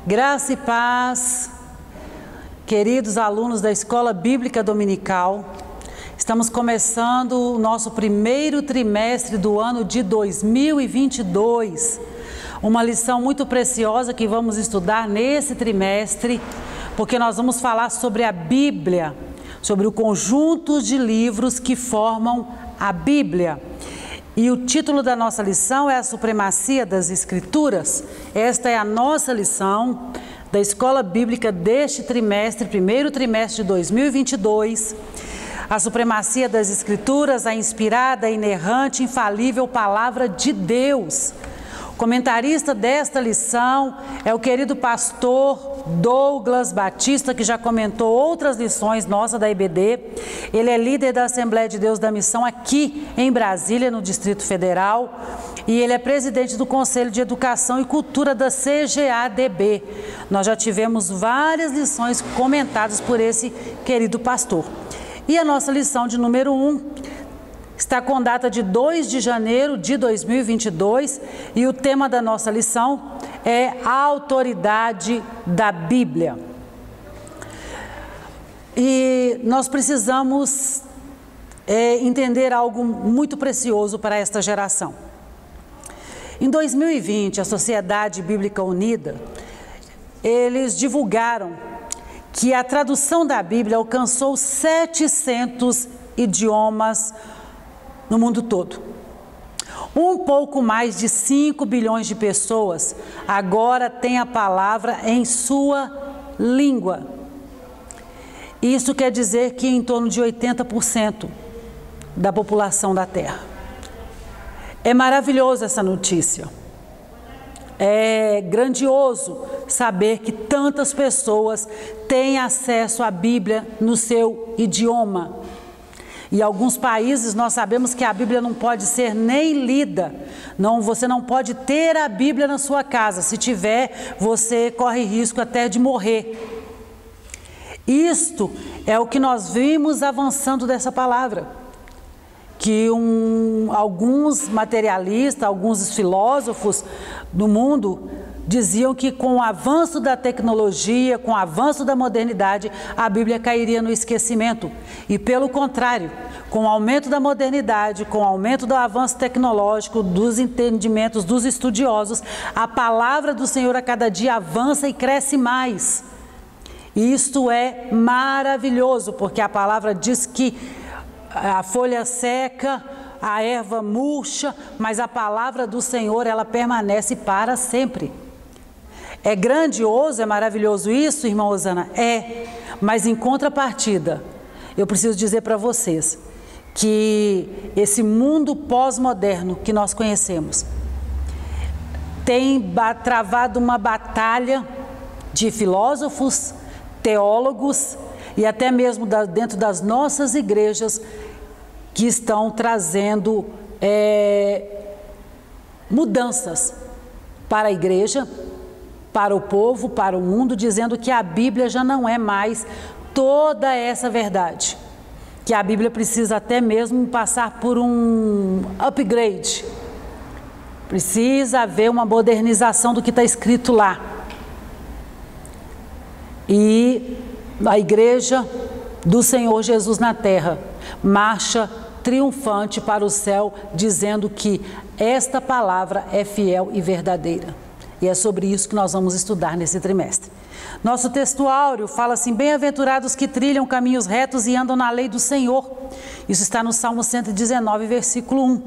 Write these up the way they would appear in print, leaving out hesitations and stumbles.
Graça e paz, queridos alunos da Escola Bíblica Dominical. Estamos começando o nosso primeiro trimestre do ano de 2022. Uma lição muito preciosa que vamos estudar nesse trimestre, porque nós vamos falar sobre a Bíblia, sobre o conjunto de livros que formam a Bíblia. E o título da nossa lição é a Supremacia das Escrituras. Esta é a nossa lição da Escola Bíblica deste trimestre, primeiro trimestre de 2022. A supremacia das Escrituras, a inspirada, inerrante, infalível Palavra de Deus. O comentarista desta lição é o querido pastor Douglas Batista, que já comentou outras lições nossas da IBD. Ele é líder da Assembleia de Deus da Missão aqui em Brasília, no Distrito Federal. E ele é presidente do Conselho de Educação e Cultura da CGADB. Nós já tivemos várias lições comentadas por esse querido pastor. E a nossa lição de número 1 está com data de 2 de janeiro de 2022 e o tema da nossa lição é a autoridade da Bíblia. E nós precisamos entender algo muito precioso para esta geração. Em 2020, a Sociedade Bíblica Unida, eles divulgaram que a tradução da Bíblia alcançou 700 idiomas no mundo todo. Um pouco mais de 5 bilhões de pessoas agora têm a palavra em sua língua. Isso quer dizer que em torno de 80% da população da Terra. É maravilhosa essa notícia. É grandioso saber que tantas pessoas têm acesso à Bíblia no seu idioma. Em alguns países nós sabemos que a Bíblia não pode ser nem lida. Você não pode ter a Bíblia na sua casa. Se tiver, você corre risco até de morrer. Isto é o que nós vimos avançando dessa palavra. Que alguns materialistas, alguns filósofos do mundo diziam que com o avanço da tecnologia, com o avanço da modernidade, a Bíblia cairia no esquecimento. E pelo contrário, com o aumento da modernidade, com o aumento do avanço tecnológico, dos entendimentos dos estudiosos, a palavra do Senhor a cada dia avança e cresce mais. E isto é maravilhoso, porque a palavra diz que a folha seca, a erva murcha, mas a palavra do Senhor, ela permanece para sempre. É grandioso, é maravilhoso isso, irmã Osana? É, mas em contrapartida, eu preciso dizer para vocês que esse mundo pós-moderno que nós conhecemos tem travado uma batalha de filósofos, teólogos e até mesmo dentro das nossas igrejas que estão trazendo mudanças para a igreja, para o povo, para o mundo, dizendo que a Bíblia já não é mais toda essa verdade, que a Bíblia precisa até mesmo passar por um upgrade, precisa haver uma modernização do que está escrito lá. E a igreja do Senhor Jesus na terra marcha triunfante para o céu, dizendo que esta palavra é fiel e verdadeira. E é sobre isso que nós vamos estudar nesse trimestre. Nosso texto áureo fala assim: bem-aventurados que trilham caminhos retos e andam na lei do Senhor. Isso está no Salmo 119, versículo 1.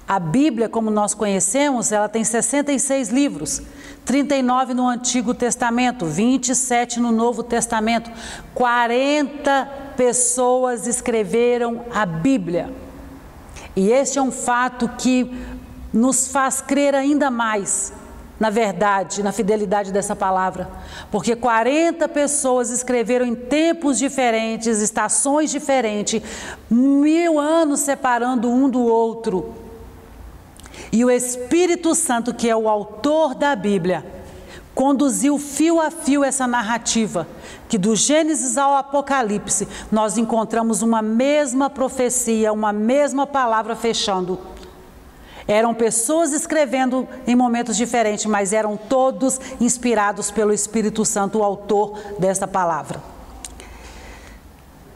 A Bíblia, como nós conhecemos, ela tem 66 livros, 39 no Antigo Testamento, 27 no Novo Testamento. 40 pessoas escreveram a Bíblia. E este é um fato que nos faz crer ainda mais na verdade, na fidelidade dessa palavra, porque 40 pessoas escreveram em tempos diferentes, estações diferentes, 1000 anos separando um do outro. E o Espírito Santo, que é o autor da Bíblia, conduziu fio a fio essa narrativa, que do Gênesis ao Apocalipse, nós encontramos uma mesma profecia, uma mesma palavra fechando. Eram pessoas escrevendo em momentos diferentes, mas eram todos inspirados pelo Espírito Santo, o autor desta palavra.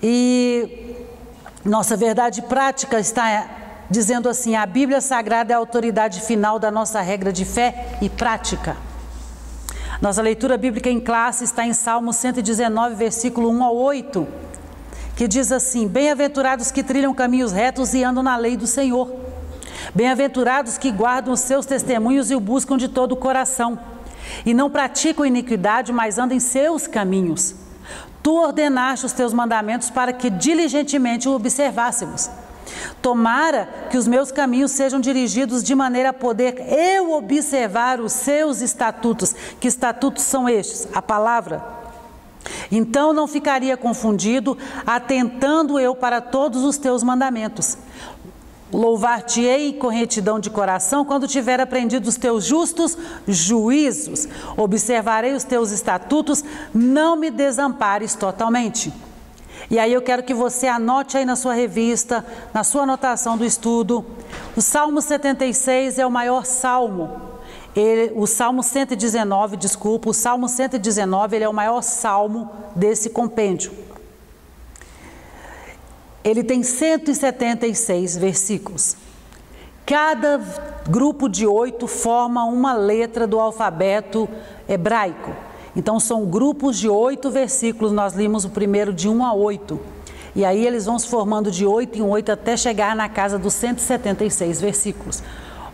E nossa verdade prática está dizendo assim: a Bíblia Sagrada é a autoridade final da nossa regra de fé e prática. Nossa leitura bíblica em classe está em Salmo 119, versículo 1 ao 8, que diz assim: bem-aventurados que trilham caminhos retos e andam na lei do Senhor. Bem-aventurados que guardam os seus testemunhos e o buscam de todo o coração, e não praticam iniquidade, mas andam em seus caminhos. Tu ordenaste os teus mandamentos para que diligentemente o observássemos. Tomara que os meus caminhos sejam dirigidos de maneira a poder eu observar os seus estatutos. Que estatutos são estes? A palavra. Então não ficaria confundido, atentando eu para todos os teus mandamentos. Louvar-te-ei com retidão de coração quando tiver aprendido os teus justos juízos. Observarei os teus estatutos, não me desampares totalmente. E aí eu quero que você anote aí na sua revista, na sua anotação do estudo, o Salmo 76 é o maior salmo. O Salmo 119, o Salmo 119 ele é o maior salmo desse compêndio. Ele tem 176 versículos. Cada grupo de 8 forma uma letra do alfabeto hebraico. Então são grupos de 8 versículos, nós limos o primeiro de 1 a 8. E aí eles vão se formando de 8 em 8 até chegar na casa dos 176 versículos.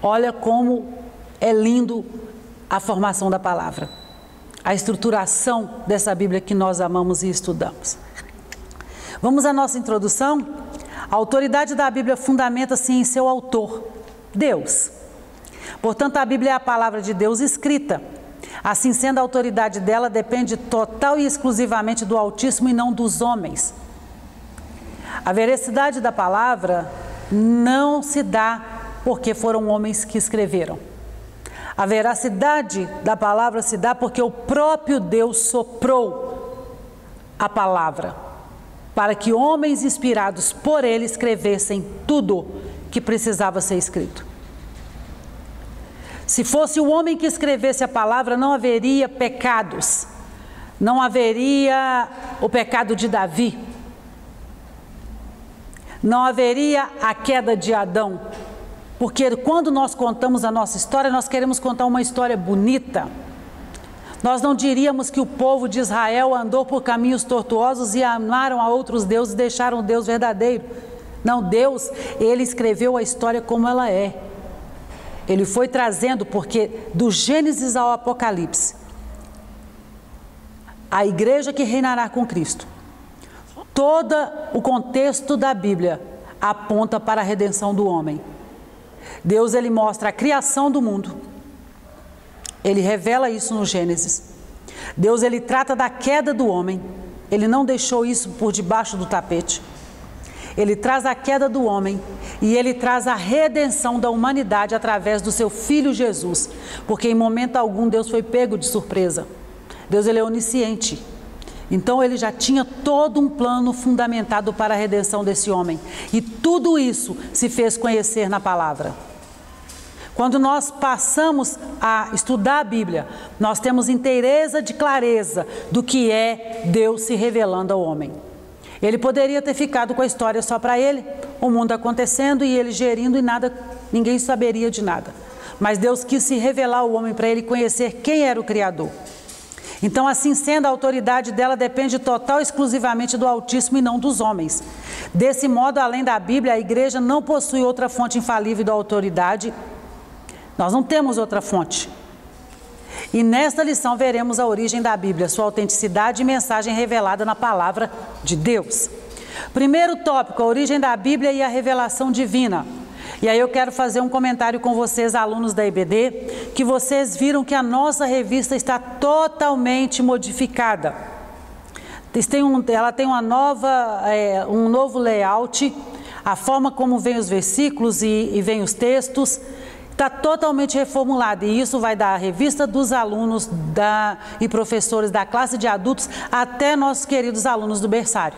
Olha como é lindo a formação da palavra. A estruturação dessa Bíblia que nós amamos e estudamos. Vamos à nossa introdução? A autoridade da Bíblia fundamenta-se em seu autor, Deus. Portanto, a Bíblia é a palavra de Deus escrita. Assim sendo, a autoridade dela depende total e exclusivamente do Altíssimo e não dos homens. A veracidade da palavra não se dá porque foram homens que escreveram. A veracidade da palavra se dá porque o próprio Deus soprou a palavra, para que homens inspirados por ele escrevessem tudo que precisava ser escrito. Se fosse o homem que escrevesse a palavra, não haveria pecados, não haveria o pecado de Davi, não haveria a queda de Adão, porque quando nós contamos a nossa história, nós queremos contar uma história bonita. Nós não diríamos que o povo de Israel andou por caminhos tortuosos e amaram a outros deuses e deixaram o Deus verdadeiro. Não, Deus, ele escreveu a história como ela é. Ele foi trazendo, porque do Gênesis ao Apocalipse, a igreja que reinará com Cristo, todo o contexto da Bíblia aponta para a redenção do homem. Deus, ele mostra a criação do mundo. Ele revela isso no Gênesis. Deus, ele trata da queda do homem. Ele não deixou isso por debaixo do tapete. Ele traz a queda do homem e ele traz a redenção da humanidade através do seu Filho Jesus. Porque em momento algum Deus foi pego de surpresa. Deus, ele é onisciente. Então ele já tinha todo um plano fundamentado para a redenção desse homem. E tudo isso se fez conhecer na palavra. Quando nós passamos a estudar a Bíblia, nós temos inteireza de clareza do que é Deus se revelando ao homem. Ele poderia ter ficado com a história só para ele, o mundo acontecendo e ele gerindo e nada, ninguém saberia de nada. Mas Deus quis se revelar ao homem para ele conhecer quem era o Criador. Então, assim sendo, a autoridade dela depende total e exclusivamente do Altíssimo e não dos homens. Desse modo, além da Bíblia, a igreja não possui outra fonte infalível da autoridade. Nós não temos outra fonte. E nesta lição veremos a origem da Bíblia, sua autenticidade e mensagem revelada na palavra de Deus. Primeiro tópico, a origem da Bíblia e a revelação divina. E aí eu quero fazer um comentário com vocês, alunos da IBD, que vocês viram que a nossa revista está totalmente modificada. Ela tem um novo layout, a forma como vem os versículos e vem os textos, está totalmente reformulada, e isso vai da revista dos alunos e professores da classe de adultos até nossos queridos alunos do berçário.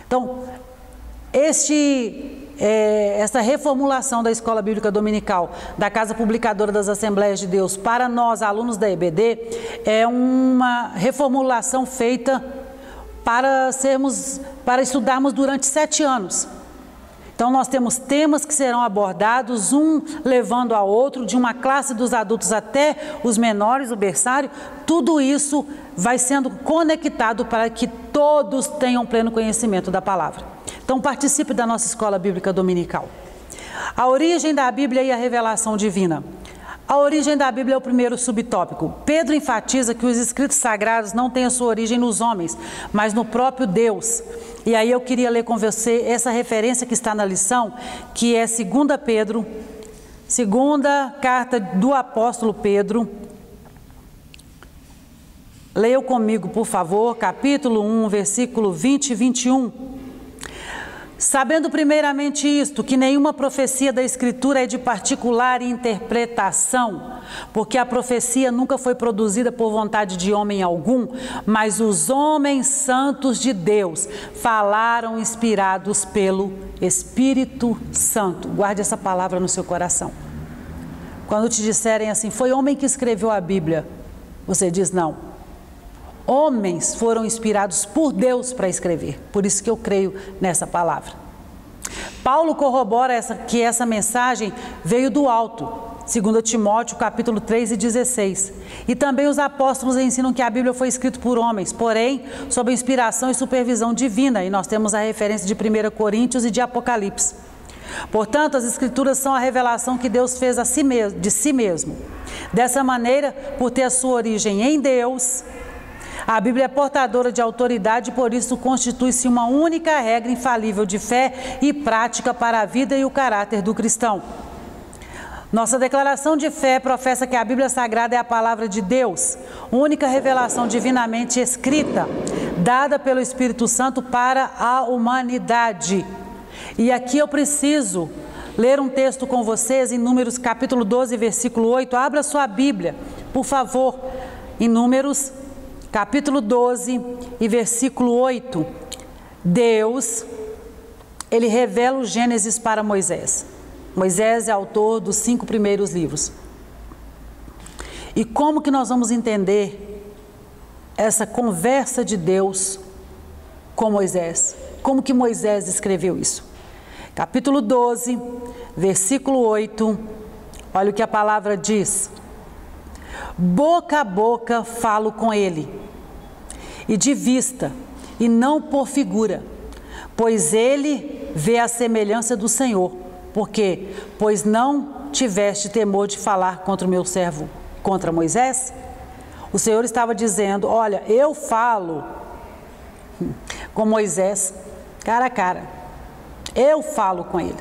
Então, este essa reformulação da Escola Bíblica Dominical, da Casa Publicadora das Assembleias de Deus, para nós, alunos da EBD, é uma reformulação feita para estudarmos durante 7 anos. Então, nós temos temas que serão abordados, um levando ao outro, de uma classe dos adultos até os menores, o berçário. Tudo isso vai sendo conectado para que todos tenham pleno conhecimento da palavra. Então, participe da nossa Escola Bíblica Dominical. A origem da Bíblia e a revelação divina. A origem da Bíblia é o primeiro subtópico. Pedro enfatiza que os escritos sagrados não têm a sua origem nos homens, mas no próprio Deus. E aí eu queria ler com você essa referência que está na lição, que é 2 Pedro, segunda carta do apóstolo Pedro. Leia comigo, por favor, capítulo 1, versículo 20 e 21. Sabendo primeiramente isto, que nenhuma profecia da Escritura é de particular interpretação, porque a profecia nunca foi produzida por vontade de homem algum, mas os homens santos de Deus falaram inspirados pelo Espírito Santo. Guarde essa palavra no seu coração. Quando te disserem assim, foi homem que escreveu a Bíblia, você diz não. Homens foram inspirados por Deus para escrever, por isso que eu creio nessa palavra. Paulo corrobora que essa mensagem veio do alto, 2 Timóteo, capítulo 3 e 16. E também os apóstolos ensinam que a Bíblia foi escrita por homens, porém, sob inspiração e supervisão divina, e nós temos a referência de 1 Coríntios e de Apocalipse. Portanto, as Escrituras são a revelação que Deus fez de si mesmo. Dessa maneira, por ter a sua origem em Deus, a Bíblia é portadora de autoridade e por isso constitui-se uma única regra infalível de fé e prática para a vida e o caráter do cristão. Nossa declaração de fé professa que a Bíblia Sagrada é a palavra de Deus, única revelação divinamente escrita, dada pelo Espírito Santo para a humanidade. E aqui eu preciso ler um texto com vocês em Números capítulo 12, versículo 8. Abra sua Bíblia, por favor, em Números capítulo 12 e versículo 8, Deus, ele revela o Gênesis para Moisés. Moisés é autor dos 5 primeiros livros. E como que nós vamos entender essa conversa de Deus com Moisés? Como que Moisés escreveu isso? Capítulo 12, versículo 8, olha o que a palavra diz. Boca a boca falo com ele, e de vista, e não por figura, pois ele vê a semelhança do Senhor. Por quê? Pois não tiveste temor de falar contra o meu servo, contra Moisés? O Senhor estava dizendo, olha, eu falo com Moisés cara a cara, eu falo com ele.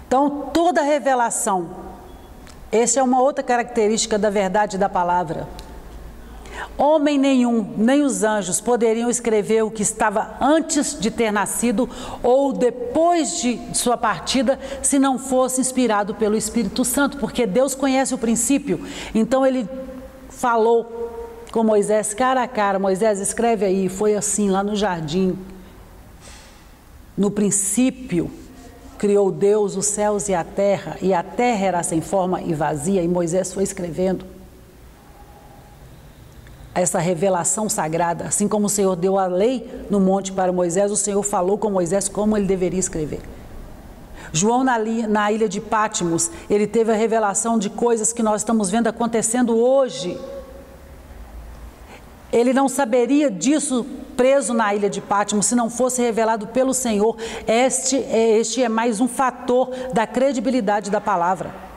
Então, toda revelação, essa é uma outra característica da verdade da palavra. Homem nenhum, nem os anjos, poderiam escrever o que estava antes de ter nascido ou depois de sua partida, se não fosse inspirado pelo Espírito Santo, porque Deus conhece o princípio. Então ele falou com Moisés cara a cara, Moisés, escreve aí, foi assim lá no jardim. No princípio, criou Deus os céus e a terra era sem forma e vazia, e Moisés foi escrevendo essa revelação sagrada. Assim como o Senhor deu a lei no monte para Moisés, o Senhor falou com Moisés como ele deveria escrever. João, na ilha de Patmos, ele teve a revelação de coisas que nós estamos vendo acontecendo hoje. Ele não saberia disso preso na ilha de Patmos se não fosse revelado pelo Senhor. Este é mais um fator da credibilidade da palavra.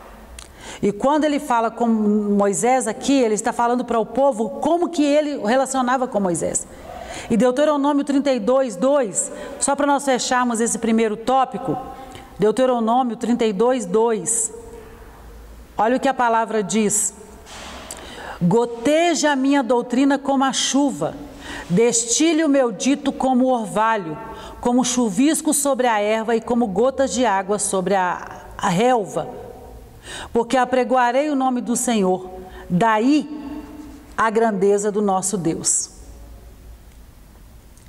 E quando ele fala com Moisés aqui, ele está falando para o povo como que ele relacionava com Moisés. E Deuteronômio 32, 2, só para nós fecharmos esse primeiro tópico, Deuteronômio 32, 2, olha o que a palavra diz. Goteja a minha doutrina como a chuva, destile o meu dito como o orvalho, como chuvisco sobre a erva e como gotas de água sobre a relva. Porque apregoarei o nome do Senhor, daí a grandeza do nosso Deus.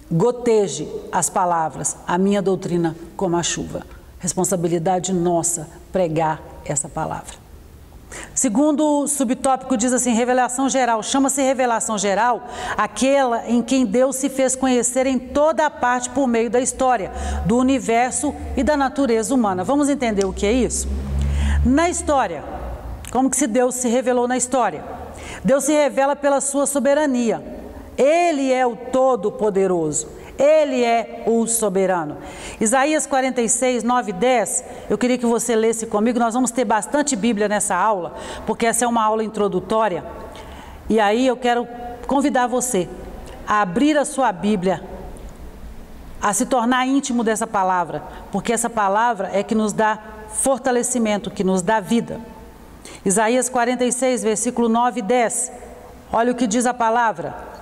Goteje as palavras, a minha doutrina como a chuva. Responsabilidade nossa pregar essa palavra. Segundo subtópico diz assim, revelação geral. Chama-se revelação geral aquela em quem Deus se fez conhecer em toda a parte por meio da história, do universo e da natureza humana. Vamos entender o que é isso? Na história, como que Deus se revelou na história? Deus se revela pela sua soberania. Ele é o Todo-Poderoso. Ele é o soberano. Isaías 46, 9 e 10, eu queria que você lesse comigo. Nós vamos ter bastante Bíblia nessa aula, porque essa é uma aula introdutória. E aí eu quero convidar você a abrir a sua Bíblia, a se tornar íntimo dessa palavra, porque essa palavra é que nos dá fortalecimento, que nos dá vida. Isaías 46, versículo 9 e 10. Olha o que diz a palavra.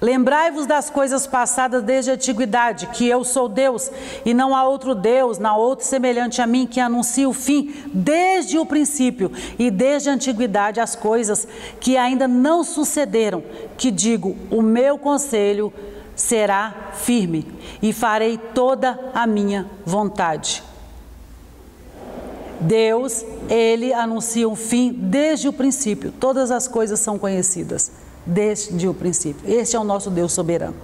Lembrai-vos das coisas passadas desde a antiguidade, que eu sou Deus, e não há outro Deus, não há outro semelhante a mim, que anuncia o fim desde o princípio, e desde a antiguidade as coisas que ainda não sucederam, que digo, o meu conselho será firme, e farei toda a minha vontade. Deus, Ele anuncia o fim desde o princípio, todas as coisas são conhecidas. Desde o princípio. Este é o nosso Deus soberano.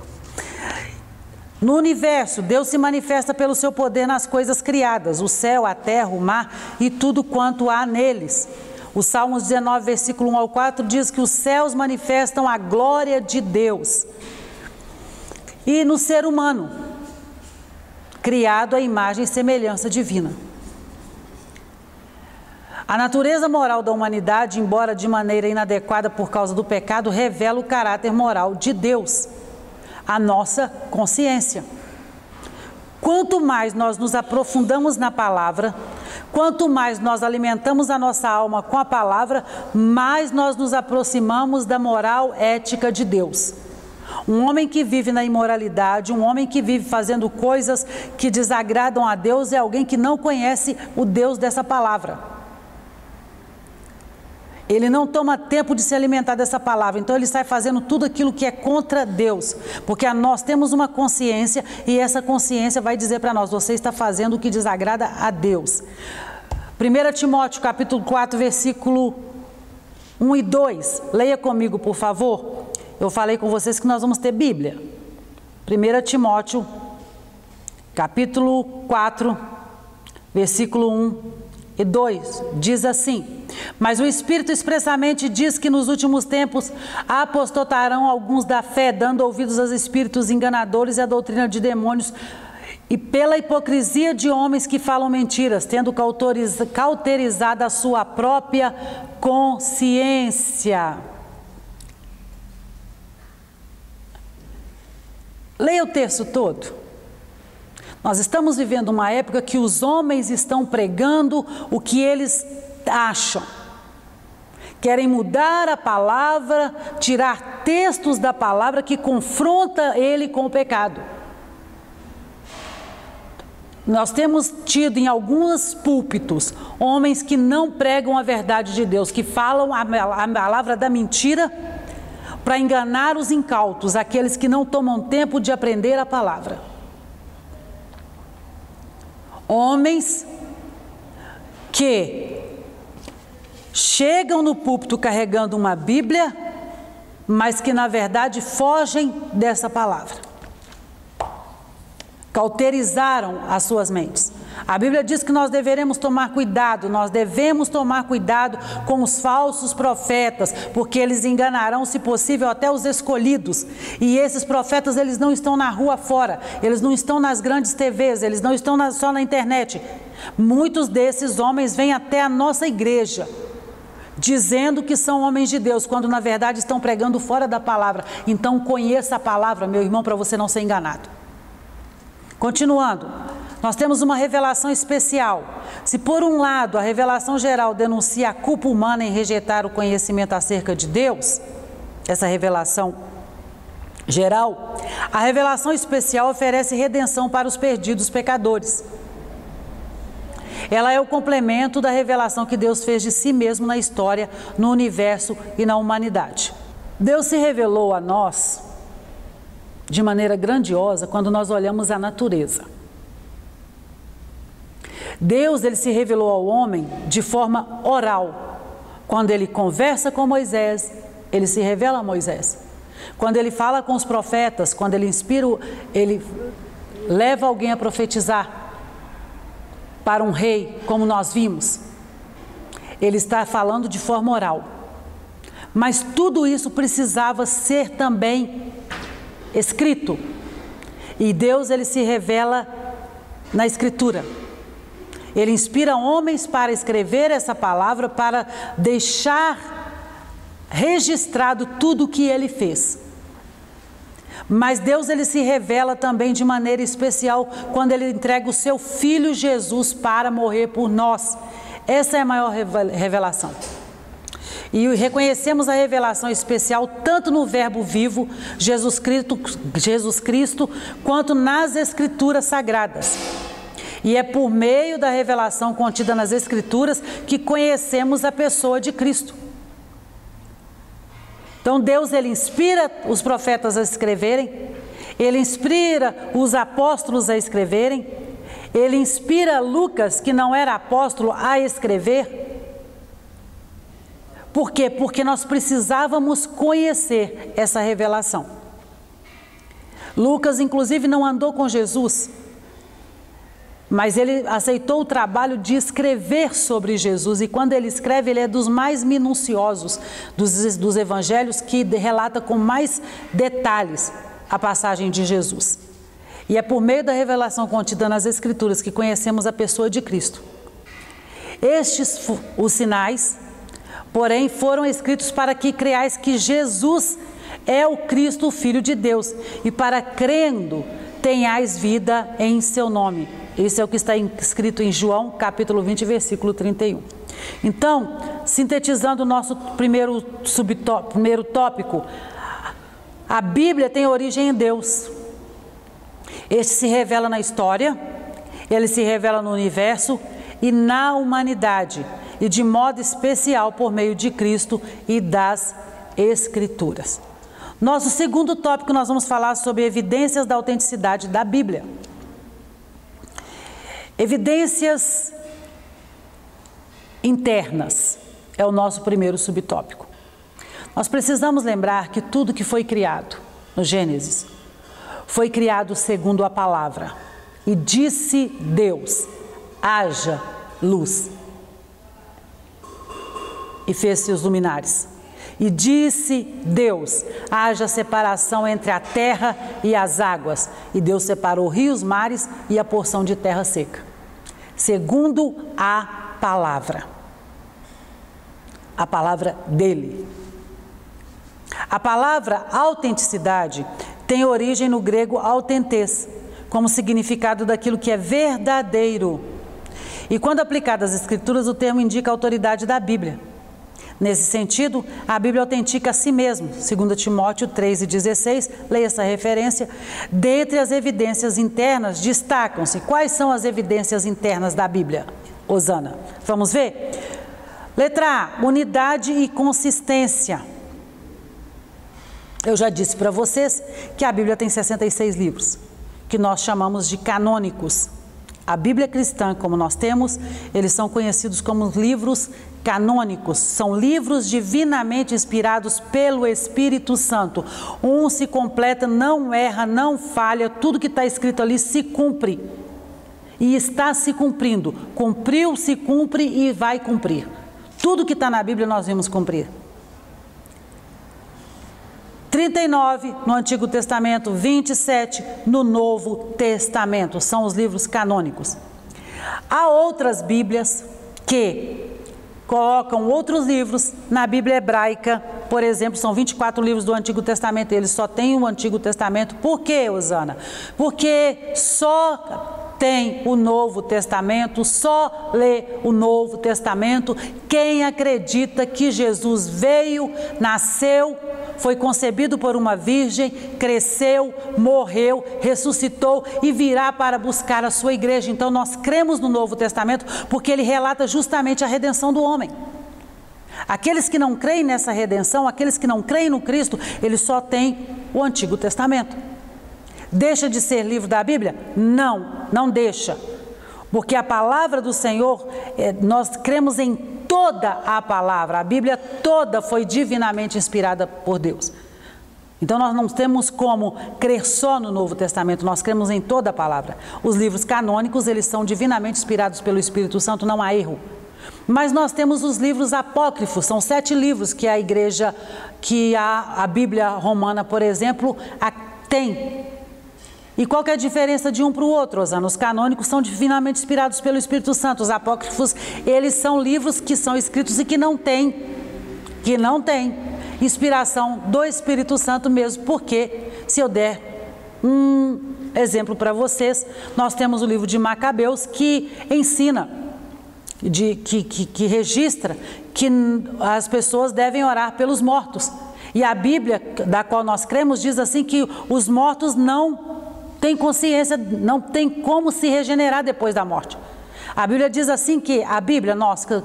No universo, Deus se manifesta pelo seu poder nas coisas criadas, o céu, a terra, o mar e tudo quanto há neles. O Salmos 19, versículo 1 ao 4 diz que os céus manifestam a glória de Deus. E no ser humano, criado à imagem e semelhança divina. A natureza moral da humanidade, embora de maneira inadequada por causa do pecado, revela o caráter moral de Deus, a nossa consciência. Quanto mais nós nos aprofundamos na palavra, quanto mais nós alimentamos a nossa alma com a palavra, mais nós nos aproximamos da moral ética de Deus. Um homem que vive na imoralidade, um homem que vive fazendo coisas que desagradam a Deus, é alguém que não conhece o Deus dessa palavra. Ele não toma tempo de se alimentar dessa palavra, então ele sai fazendo tudo aquilo que é contra Deus, porque nós temos uma consciência e essa consciência vai dizer para nós, você está fazendo o que desagrada a Deus. 1 Timóteo capítulo 4, versículo 1 e 2, leia comigo por favor. Eu falei com vocês que nós vamos ter Bíblia. 1 Timóteo capítulo 4, versículo 1 e 2, diz assim: mas o Espírito expressamente diz que nos últimos tempos apostatarão alguns da fé, dando ouvidos aos espíritos enganadores e à doutrina de demônios, e pela hipocrisia de homens que falam mentiras, tendo cauterizado a sua própria consciência. Leia o texto todo. Nós estamos vivendo uma época que os homens estão pregando o que eles acham. Querem mudar a palavra, tirar textos da palavra que confronta ele com o pecado. Nós temos tido em alguns púlpitos homens que não pregam a verdade de Deus, que falam a palavra da mentira para enganar os incautos, aqueles que não tomam tempo de aprender a palavra. Homens que chegam no púlpito carregando uma Bíblia, mas que na verdade fogem dessa palavra. Cauterizaram as suas mentes. A Bíblia diz que nós devemos tomar cuidado com os falsos profetas, porque eles enganarão, se possível, até os escolhidos. E esses profetas, eles não estão na rua fora, eles não estão nas grandes TVs, eles não estão só na internet. Muitos desses homens vêm até a nossa igreja, dizendo que são homens de Deus, quando na verdade estão pregando fora da palavra. Então conheça a palavra, meu irmão, para você não ser enganado. Continuando, nós temos uma revelação especial. Se por um lado a revelação geral denuncia a culpa humana em rejeitar o conhecimento acerca de Deus, essa revelação geral, a revelação especial oferece redenção para os perdidos pecadores. Ela é o complemento da revelação que Deus fez de si mesmo na história, no universo e na humanidade. Deus se revelou a nós de maneira grandiosa quando nós olhamos a natureza. Deus, ele se revelou ao homem de forma oral. Quando ele conversa com Moisés, ele se revela a Moisés. Quando ele fala com os profetas, quando ele inspira, ele leva alguém a profetizar para um rei, como nós vimos. Ele está falando de forma oral. Mas tudo isso precisava ser também escrito. E Deus, ele se revela na Escritura. Ele inspira homens para escrever essa palavra, para deixar registrado tudo o que ele fez. Mas Deus, ele se revela também de maneira especial quando ele entrega o seu Filho Jesus para morrer por nós. Essa é a maior revelação. E reconhecemos a revelação especial tanto no Verbo vivo, Jesus Cristo, quanto nas Escrituras Sagradas. E é por meio da revelação contida nas Escrituras que conhecemos a pessoa de Cristo. Então Deus, ele inspira os profetas a escreverem, ele inspira os apóstolos a escreverem, ele inspira Lucas, que não era apóstolo, a escrever. Por quê? Porque nós precisávamos conhecer essa revelação. Lucas, inclusive, não andou com Jesus, mas ele aceitou o trabalho de escrever sobre Jesus. E quando ele escreve, ele é dos mais minuciosos dos evangelhos, que relata com mais detalhes a passagem de Jesus. E é por meio da revelação contida nas Escrituras que conhecemos a pessoa de Cristo. Estes, os sinais, porém, foram escritos para que creiais que Jesus é o Cristo, o Filho de Deus, e para crendo tenhais vida em seu nome. Isso é o que está escrito em João, capítulo 20, versículo 31. Então, sintetizando o nosso primeiro tópico, a Bíblia tem origem em Deus. Este se revela na história, ele se revela no universo e na humanidade, e de modo especial por meio de Cristo e das Escrituras. Nosso segundo tópico, nós vamos falar sobre evidências da autenticidade da Bíblia. Evidências internas é o nosso primeiro subtópico. Nós precisamos lembrar que tudo que foi criado no Gênesis foi criado segundo a palavra. E disse Deus: haja luz. E fez-se os luminares. E disse Deus: haja separação entre a terra e as águas. E Deus separou rios, mares e a porção de terra seca. Segundo a palavra dele. A palavra autenticidade tem origem no grego autentes, como significado daquilo que é verdadeiro. E quando aplicado às Escrituras, o termo indica a autoridade da Bíblia. Nesse sentido, a Bíblia autentica a si mesmo. 2 Timóteo 3,16, leia essa referência. Dentre as evidências internas, destacam-se. Quais são as evidências internas da Bíblia, Osana? Vamos ver? Letra A, unidade e consistência. Eu já disse para vocês que a Bíblia tem 66 livros, que nós chamamos de canônicos. A Bíblia cristã, como nós temos, eles são conhecidos como livros canônicos. São livros divinamente inspirados pelo Espírito Santo. Um se completa, não erra, não falha, tudo que está escrito ali se cumpre. E está se cumprindo. Cumpriu, se cumpre e vai cumprir. Tudo que está na Bíblia nós vimos cumprir. 39 no Antigo Testamento, 27 no Novo Testamento, são os livros canônicos. Há outras Bíblias que colocam outros livros na Bíblia hebraica, por exemplo, são 24 livros do Antigo Testamento, eles só têm o Antigo Testamento. Por quê, Osana? Porque só tem o Novo Testamento, só lê o Novo Testamento quem acredita que Jesus veio, nasceu, foi concebido por uma virgem, cresceu, morreu, ressuscitou e virá para buscar a sua igreja. Então nós cremos no Novo Testamento porque ele relata justamente a redenção do homem. Aqueles que não creem nessa redenção, aqueles que não creem no Cristo, eles só têm o Antigo Testamento. Deixa de ser livro da Bíblia? Não, não deixa. Porque a palavra do Senhor, nós cremos em toda a palavra. A Bíblia toda foi divinamente inspirada por Deus. Então nós não temos como crer só no Novo Testamento, nós cremos em toda a palavra. Os livros canônicos, eles são divinamente inspirados pelo Espírito Santo, não há erro. Mas nós temos os livros apócrifos, são 7 livros que a igreja, que a Bíblia romana, por exemplo, tem. E qual que é a diferença de um para o outro, Osana? Os canônicos são divinamente inspirados pelo Espírito Santo, os apócrifos, eles são livros que são escritos e que não têm inspiração do Espírito Santo mesmo, porque, se eu der um exemplo para vocês, nós temos o livro de Macabeus que ensina, que registra que as pessoas devem orar pelos mortos. E a Bíblia, da qual nós cremos, diz assim que os mortos não têm consciência, não tem como se regenerar depois da morte. A Bíblia diz assim que, a Bíblia,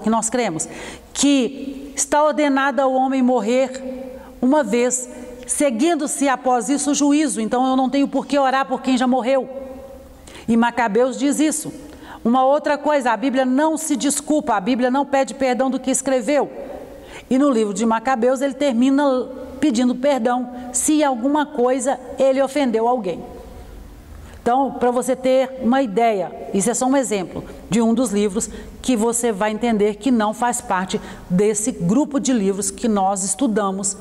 que nós cremos, que está ordenado ao homem morrer uma vez, seguindo-se após isso o juízo. Então eu não tenho por que orar por quem já morreu. E Macabeus diz isso. Uma outra coisa, a Bíblia não se desculpa, a Bíblia não pede perdão do que escreveu. E no livro de Macabeus ele termina pedindo perdão se alguma coisa ele ofendeu alguém. Então, para você ter uma ideia, isso é só um exemplo de um dos livros que você vai entender que não faz parte desse grupo de livros que nós estudamos,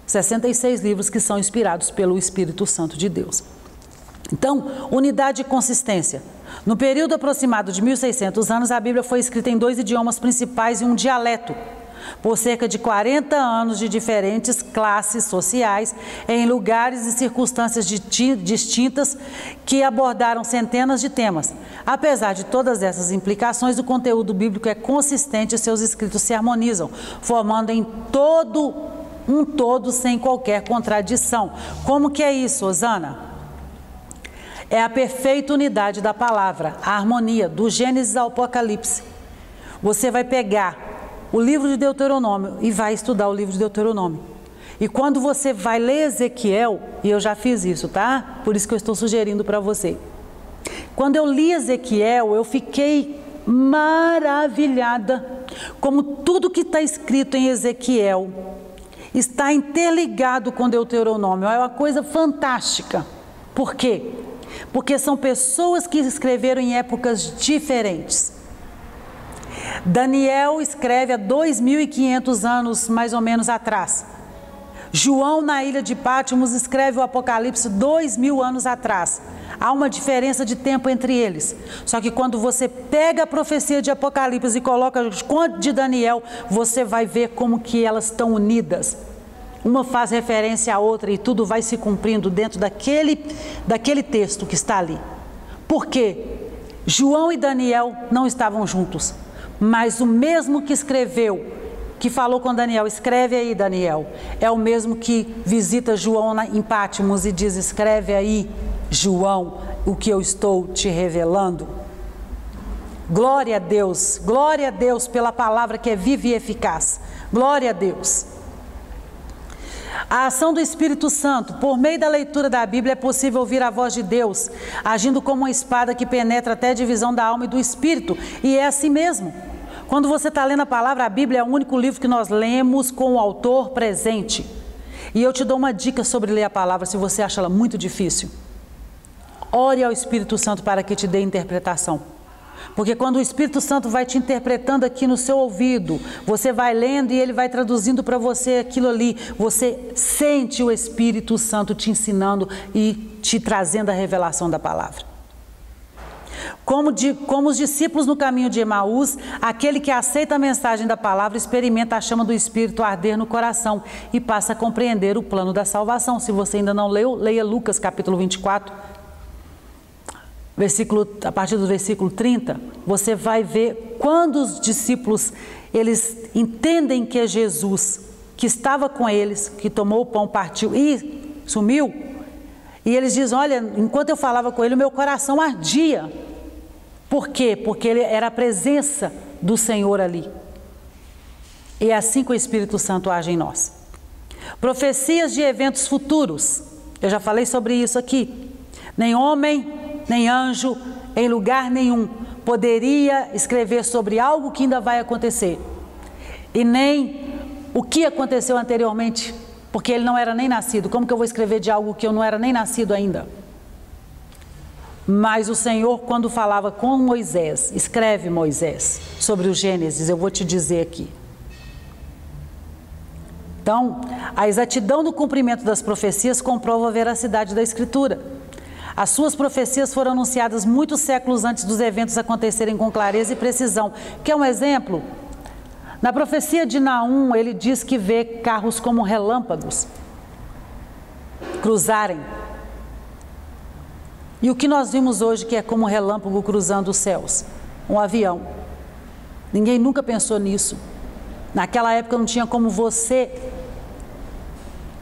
66 livros que são inspirados pelo Espírito Santo de Deus. Então, unidade e consistência. No período aproximado de 1600 anos, a Bíblia foi escrita em 2 idiomas principais e um dialeto. Por cerca de 40 anos de diferentes classes sociais, em lugares e circunstâncias distintas, que abordaram centenas de temas. Apesar de todas essas implicações, o conteúdo bíblico é consistente e seus escritos se harmonizam, formando em um todo sem qualquer contradição. Como que é isso, Osana? É a perfeita unidade da palavra, a harmonia, do Gênesis ao Apocalipse. Você vai pegar o livro de Deuteronômio e vai estudar o livro de Deuteronômio. E quando você vai ler Ezequiel, e eu já fiz isso, tá? Por isso que eu estou sugerindo para você. Quando eu li Ezequiel, eu fiquei maravilhada como tudo que está escrito em Ezequiel está interligado com Deuteronômio. É uma coisa fantástica. Por quê? Porque são pessoas que escreveram em épocas diferentes. Daniel escreve há 2.500 anos, mais ou menos, atrás. João, na ilha de Patmos, escreve o Apocalipse 2.000 anos atrás. Há uma diferença de tempo entre eles. Só que quando você pega a profecia de Apocalipse e coloca com a de Daniel, você vai ver como que elas estão unidas. Uma faz referência à outra e tudo vai se cumprindo dentro daquele texto que está ali. Por quê? João e Daniel não estavam juntos. Mas o mesmo que escreveu, que falou com Daniel, escreve aí, Daniel, é o mesmo que visita João em Patmos e diz, escreve aí, João, o que eu estou te revelando. Glória a Deus pela palavra que é viva e eficaz. Glória a Deus. A ação do Espírito Santo, por meio da leitura da Bíblia, é possível ouvir a voz de Deus, agindo como uma espada que penetra até a divisão da alma e do Espírito, e é assim mesmo. Quando você está lendo a palavra, a Bíblia é o único livro que nós lemos com o autor presente. E eu te dou uma dica sobre ler a palavra, se você acha ela muito difícil. Ore ao Espírito Santo para que te dê interpretação. Porque quando o Espírito Santo vai te interpretando aqui no seu ouvido, você vai lendo e ele vai traduzindo para você aquilo ali. Você sente o Espírito Santo te ensinando e te trazendo a revelação da palavra. Como os discípulos no caminho de Emaús, aquele que aceita a mensagem da palavra experimenta a chama do Espírito arder no coração e passa a compreender o plano da salvação. Se você ainda não leu, leia Lucas capítulo 24, a partir do versículo 30, você vai ver quando os discípulos, eles entendem que é Jesus, que estava com eles, que tomou o pão, partiu e sumiu, e eles dizem, olha, enquanto eu falava com ele, o meu coração ardia. Por quê? Porque ele era a presença do Senhor ali. E é assim que o Espírito Santo age em nós. Profecias de eventos futuros. Eu já falei sobre isso aqui. Nem homem, nem anjo, em lugar nenhum, poderia escrever sobre algo que ainda vai acontecer, e nem o que aconteceu anteriormente, porque ele não era nem nascido. Como que eu vou escrever de algo que eu não era nem nascido ainda? Mas o Senhor, quando falava com Moisés, escreve, Moisés, sobre o Gênesis, eu vou te dizer aqui. Então, a exatidão do cumprimento das profecias comprova a veracidade da Escritura. As suas profecias foram anunciadas muitos séculos antes dos eventos acontecerem com clareza e precisão. Quer um exemplo? Na profecia de Naum, ele diz que vê carros como relâmpagos cruzarem. E o que nós vimos hoje que é como um relâmpago cruzando os céus? Um avião. Ninguém nunca pensou nisso. Naquela época não tinha como você...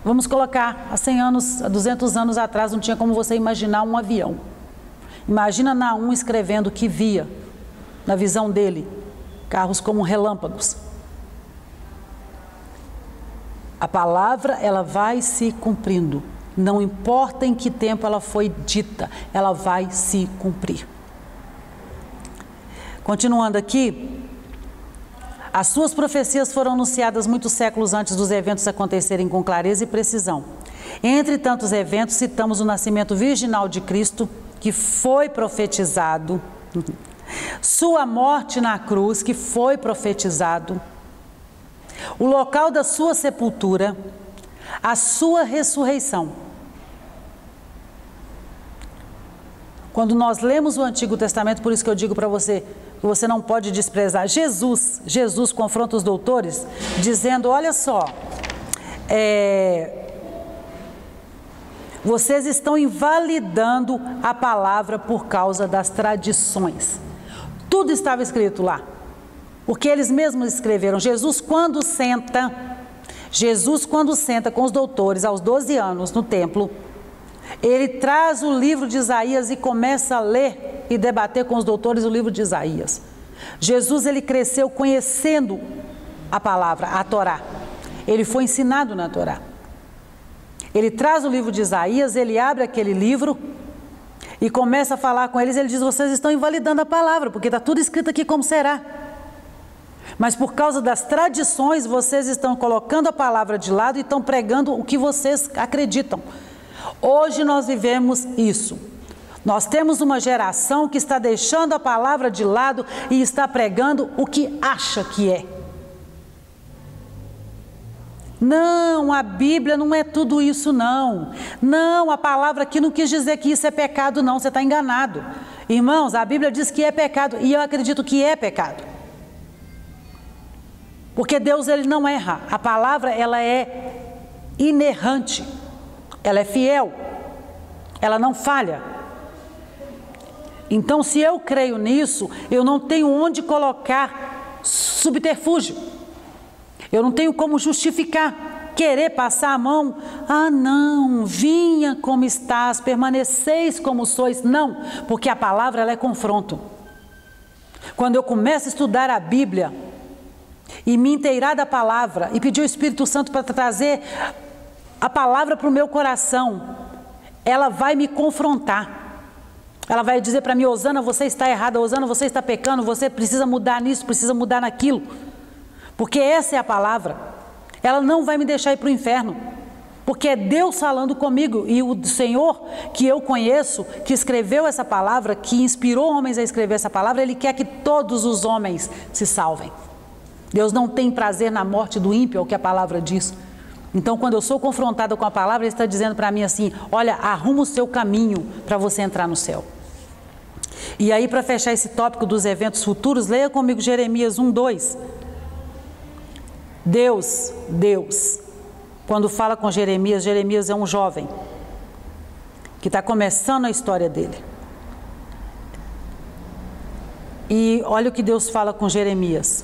Vamos colocar, há 100 anos, há 200 anos atrás, não tinha como você imaginar um avião. Imagina Naum escrevendo que via, na visão dele, carros como relâmpagos. A palavra, ela vai se cumprindo. Não importa em que tempo ela foi dita, ela vai se cumprir. Continuando aqui, as suas profecias foram anunciadas muitos séculos antes dos eventos acontecerem com clareza e precisão. Entre tantos eventos, citamos o nascimento virginal de Cristo, que foi profetizado, sua morte na cruz, que foi profetizado, o local da sua sepultura, a sua ressurreição. Quando nós lemos o Antigo Testamento, por isso que eu digo para você, que você não pode desprezar. Jesus confronta os doutores, dizendo, olha só, vocês estão invalidando a palavra por causa das tradições. Tudo estava escrito lá, porque eles mesmos escreveram. Jesus quando senta com os doutores aos 12 anos no templo, ele traz o livro de Isaías e começa a ler e debater com os doutores o livro de Isaías. Jesus, ele cresceu conhecendo a palavra, a Torá. Ele foi ensinado na Torá. Ele traz o livro de Isaías, ele abre aquele livro e começa a falar com eles. Ele diz, vocês estão invalidando a palavra, porque está tudo escrito aqui como será. Mas por causa das tradições, vocês estão colocando a palavra de lado e estão pregando o que vocês acreditam. Hoje nós vivemos isso. Nós temos uma geração que está deixando a palavra de lado e está pregando o que acha que é. Não, a Bíblia não é tudo isso não. Não, a palavra aqui não quis dizer que isso é pecado não, você está enganado. Irmãos, a Bíblia diz que é pecado e eu acredito que é pecado. Porque Deus, ele não erra. A palavra, ela é inerrante. Ela é fiel, ela não falha. Então, se eu creio nisso, eu não tenho onde colocar subterfúgio. Eu não tenho como justificar, querer passar a mão. Ah, não, vinha como estás, permaneceis como sois. Não, porque a palavra, ela é confronto. Quando eu começo a estudar a Bíblia e me inteirar da palavra e pedir ao Espírito Santo para trazer a palavra para o meu coração, ela vai me confrontar. Ela vai dizer para mim, Osana, você está errada, Osana, você está pecando, você precisa mudar nisso, precisa mudar naquilo. Porque essa é a palavra. Ela não vai me deixar ir para o inferno. Porque é Deus falando comigo. E o Senhor que eu conheço, que escreveu essa palavra, que inspirou homens a escrever essa palavra, Ele quer que todos os homens se salvem. Deus não tem prazer na morte do ímpio, é o que a palavra diz. Então, quando eu sou confrontada com a palavra, Ele está dizendo para mim assim, olha, arruma o seu caminho para você entrar no céu. E aí, para fechar esse tópico dos eventos futuros, leia comigo Jeremias 1:2. Deus, quando fala com Jeremias, Jeremias é um jovem que está começando a história dele. E olha o que Deus fala com Jeremias.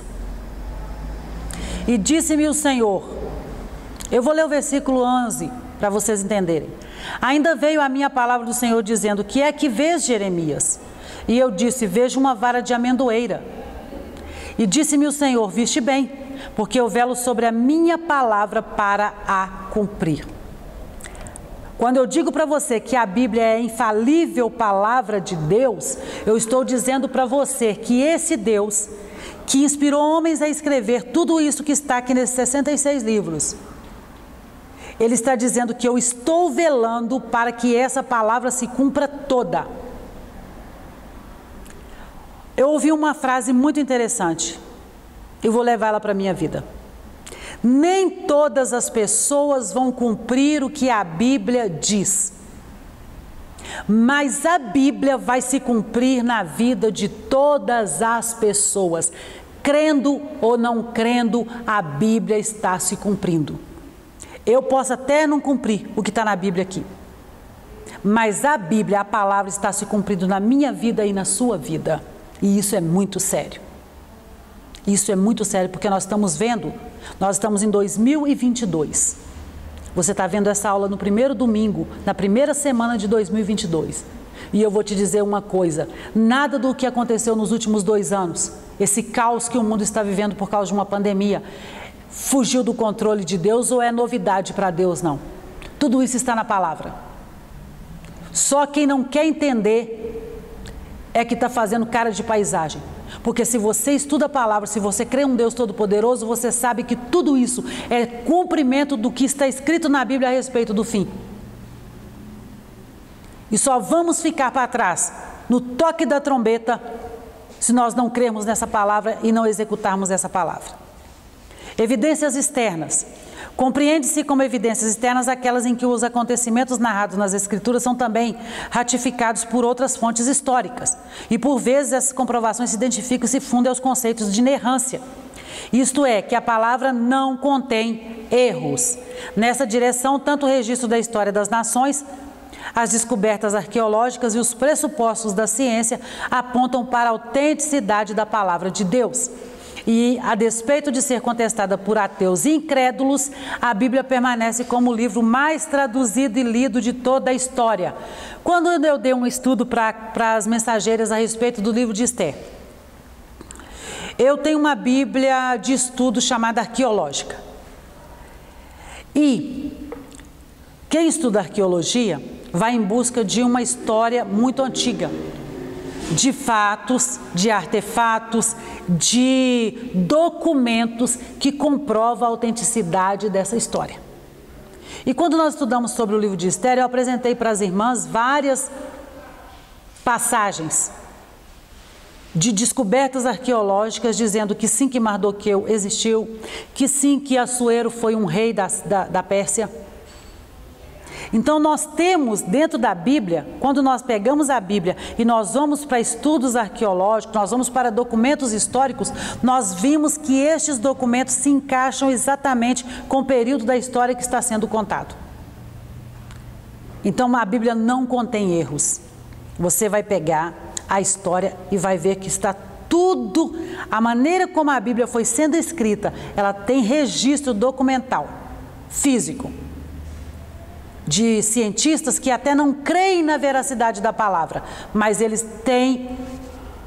E disse-me o Senhor, eu vou ler o versículo 11 para vocês entenderem. Ainda veio a minha palavra do Senhor dizendo, que é que vês, Jeremias? E eu disse, vejo uma vara de amendoeira. E disse-me o Senhor, viste bem, porque eu velo sobre a minha palavra para a cumprir. Quando eu digo para você que a Bíblia é a infalível palavra de Deus, eu estou dizendo para você que esse Deus, que inspirou homens a escrever tudo isso que está aqui nesses 66 livros, Ele está dizendo que eu estou velando para que essa palavra se cumpra toda. Eu ouvi uma frase muito interessante, e vou levar ela para a minha vida. Nem todas as pessoas vão cumprir o que a Bíblia diz, mas a Bíblia vai se cumprir na vida de todas as pessoas. Crendo ou não crendo, a Bíblia está se cumprindo. Eu posso até não cumprir o que está na Bíblia aqui, mas a Bíblia, a palavra, está se cumprindo na minha vida e na sua vida. E isso é muito sério. Isso é muito sério, porque nós estamos vendo, nós estamos em 2022. Você está vendo essa aula no primeiro domingo, na primeira semana de 2022. E eu vou te dizer uma coisa, nada do que aconteceu nos últimos 2 anos, esse caos que o mundo está vivendo por causa de uma pandemia, fugiu do controle de Deus ou é novidade para Deus, não. Tudo isso está na palavra. Só quem não quer entender é que está fazendo cara de paisagem. Porque se você estuda a palavra, se você crê em um Deus Todo-Poderoso, você sabe que tudo isso é cumprimento do que está escrito na Bíblia a respeito do fim. E só vamos ficar para trás no toque da trombeta se nós não crermos nessa palavra e não executarmos essa palavra. Evidências externas. Compreende-se como evidências externas aquelas em que os acontecimentos narrados nas Escrituras são também ratificados por outras fontes históricas. E por vezes essas comprovações se identificam e se fundem aos conceitos de inerrância. Isto é, que a palavra não contém erros. Nessa direção, tanto o registro da história das nações, as descobertas arqueológicas e os pressupostos da ciência apontam para a autenticidade da palavra de Deus. E, a despeito de ser contestada por ateus e incrédulos, a Bíblia permanece como o livro mais traduzido e lido de toda a história. Quando eu dei um estudo para as mensageiras a respeito do livro de Esther, eu tenho uma Bíblia de estudo chamada arqueológica. E quem estuda arqueologia vai em busca de uma história muito antiga, de fatos, de artefatos, de documentos que comprovam a autenticidade dessa história. E quando nós estudamos sobre o livro de Esther, eu apresentei para as irmãs várias passagens de descobertas arqueológicas dizendo que sim, que Mardoqueu existiu, que sim, que Assuero foi um rei da Pérsia. Então nós temos dentro da Bíblia, quando nós pegamos a Bíblia e nós vamos para estudos arqueológicos, nós vamos para documentos históricos, nós vimos que estes documentos se encaixam exatamente com o período da história que está sendo contado. Então a Bíblia não contém erros. Você vai pegar a história e vai ver que está tudo, a maneira como a Bíblia foi sendo escrita, ela tem registro documental, físico, de cientistas que até não creem na veracidade da palavra, mas eles têm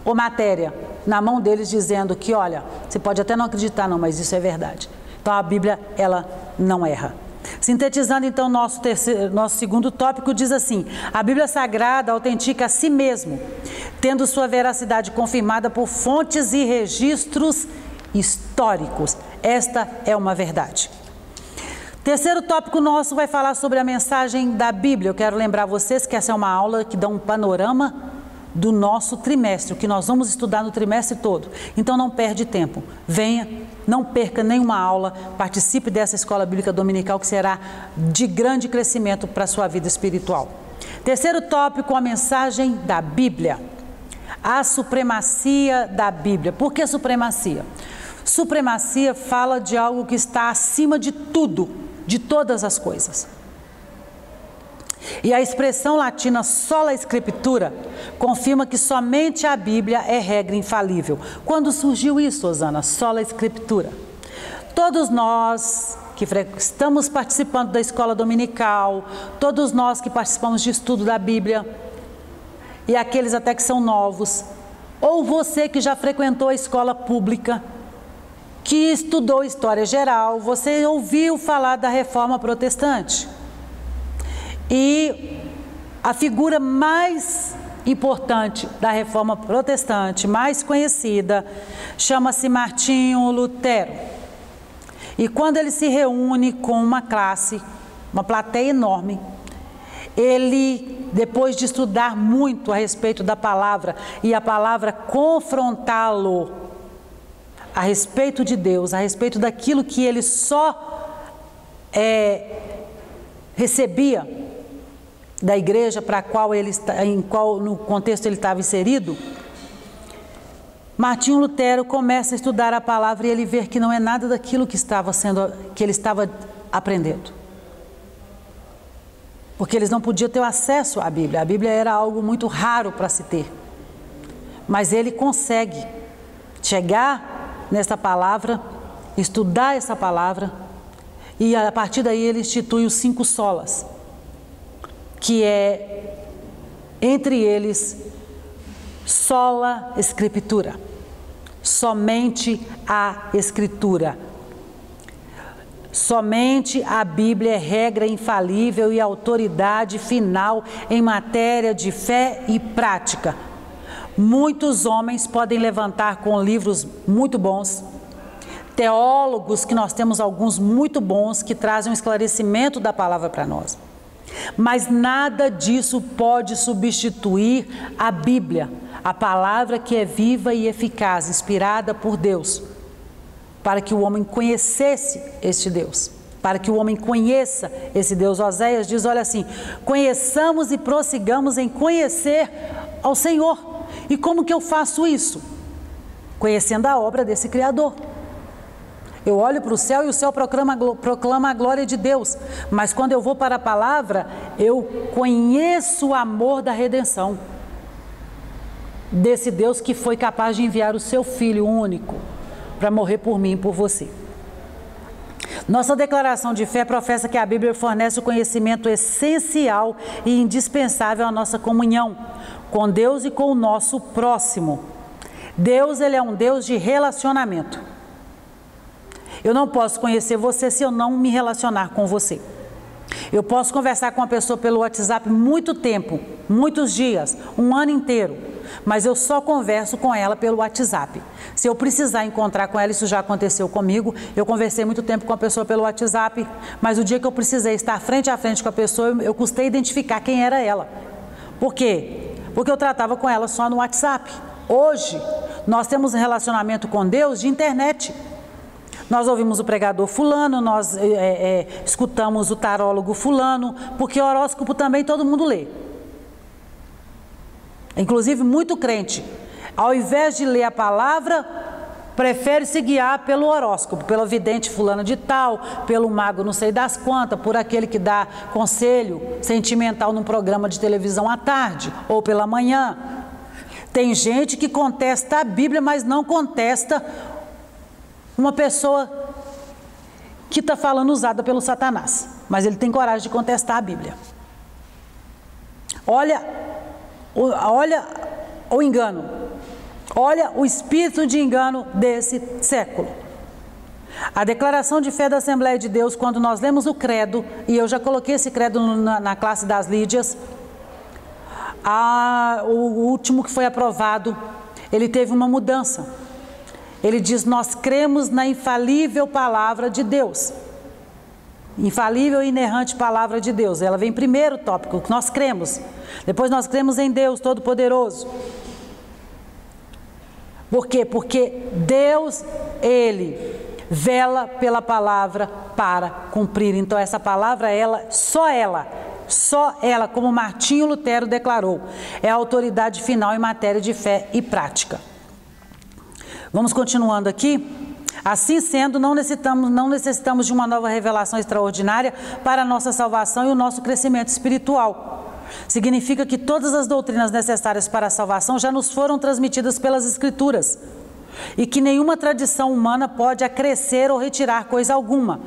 a matéria na mão deles dizendo que, olha, você pode até não acreditar não, mas isso é verdade. Então a Bíblia, ela não erra. Sintetizando então nosso segundo tópico, diz assim: a Bíblia Sagrada autentica a si mesmo, tendo sua veracidade confirmada por fontes e registros históricos. Esta é uma verdade. Terceiro tópico nosso vai falar sobre a mensagem da Bíblia. Eu quero lembrar vocês que essa é uma aula que dá um panorama do nosso trimestre, o que nós vamos estudar no trimestre todo. Então não perde tempo, venha, não perca nenhuma aula, participe dessa escola bíblica dominical que será de grande crescimento para a sua vida espiritual. Terceiro tópico, a mensagem da Bíblia. A supremacia da Bíblia. Por que supremacia? Supremacia fala de algo que está acima de tudo, de todas as coisas. E a expressão latina sola scriptura confirma que somente a Bíblia é regra infalível. Quando surgiu isso, Osana? Sola scriptura. Todos nós que estamos participando da escola dominical, todos nós que participamos de estudo da Bíblia, e aqueles até que são novos, ou você que já frequentou a escola pública, que estudou história geral, você ouviu falar da Reforma Protestante. E a figura mais importante da Reforma Protestante, mais conhecida, chama-se Martinho Lutero. E quando ele se reúne com uma classe, uma plateia enorme, ele, depois de estudar muito a respeito da palavra e a palavra confrontá-lo a respeito de Deus, a respeito daquilo que ele só recebia da igreja para qual ele no contexto ele estava inserido, Martinho Lutero começa a estudar a palavra e ele vê que não é nada daquilo que ele estava aprendendo. Porque eles não podiam ter acesso à Bíblia. A Bíblia era algo muito raro para se ter. Mas ele consegue chegar nessa palavra, estudar essa palavra, e a partir daí ele institui os 5 solas, que é, entre eles, sola Scriptura, somente a Escritura. Somente a Bíblia é regra infalível e autoridade final em matéria de fé e prática. Muitos homens podem levantar com livros muito bons, teólogos, que nós temos alguns muito bons, que trazem um esclarecimento da palavra para nós. Mas nada disso pode substituir a Bíblia, a palavra que é viva e eficaz, inspirada por Deus, para que o homem conhecesse este Deus, para que o homem conheça esse Deus. Oséias diz, olha assim, conheçamos e prossigamos em conhecer ao Senhor. E como que eu faço isso? Conhecendo a obra desse Criador. Eu olho para o céu e o céu proclama a glória de Deus, mas quando eu vou para a palavra, eu conheço o amor da redenção, desse Deus que foi capaz de enviar o seu Filho único, para morrer por mim e por você. Nossa declaração de fé professa que a Bíblia fornece o conhecimento essencial e indispensável à nossa comunhão com Deus e com o nosso próximo. Deus, ele é um Deus de relacionamento. Eu não posso conhecer você se eu não me relacionar com você. Eu posso conversar com uma pessoa pelo WhatsApp muito tempo, muitos dias, um ano inteiro, mas eu só converso com ela pelo WhatsApp. Se eu precisar encontrar com ela, isso já aconteceu comigo, eu conversei muito tempo com a pessoa pelo WhatsApp, mas o dia que eu precisei estar frente a frente com a pessoa, eu custei identificar quem era ela. Por quê? Porque eu tratava com ela só no WhatsApp. Hoje, nós temos um relacionamento com Deus de internet. Nós ouvimos o pregador fulano, nós escutamos o tarólogo fulano, porque horóscopo também todo mundo lê. Inclusive muito crente, ao invés de ler a palavra, prefere se guiar pelo horóscopo, pelo vidente fulano de tal, pelo mago não sei das quantas, por aquele que dá conselho sentimental num programa de televisão à tarde ou pela manhã. Tem gente que contesta a Bíblia, mas não contesta uma pessoa que está falando usada pelo Satanás, mas ele tem coragem de contestar a Bíblia. Olha o engano, olha o espírito de engano desse século. A declaração de fé da Assembleia de Deus, quando nós lemos o credo, e eu já coloquei esse credo na classe das Lídias, o último que foi aprovado, ele teve uma mudança. Ele diz, nós cremos na infalível palavra de Deus. Infalível e inerrante palavra de Deus. Ela vem primeiro tópico, que nós cremos. Depois nós cremos em Deus Todo-Poderoso. Por quê? Porque Deus, Ele vela pela palavra para cumprir. Então essa palavra, só ela, como Martinho Lutero declarou, é a autoridade final em matéria de fé e prática. Vamos continuando aqui. Assim sendo, não necessitamos de uma nova revelação extraordinária para a nossa salvação e o nosso crescimento espiritual. Significa que todas as doutrinas necessárias para a salvação já nos foram transmitidas pelas Escrituras e que nenhuma tradição humana pode acrescer ou retirar coisa alguma.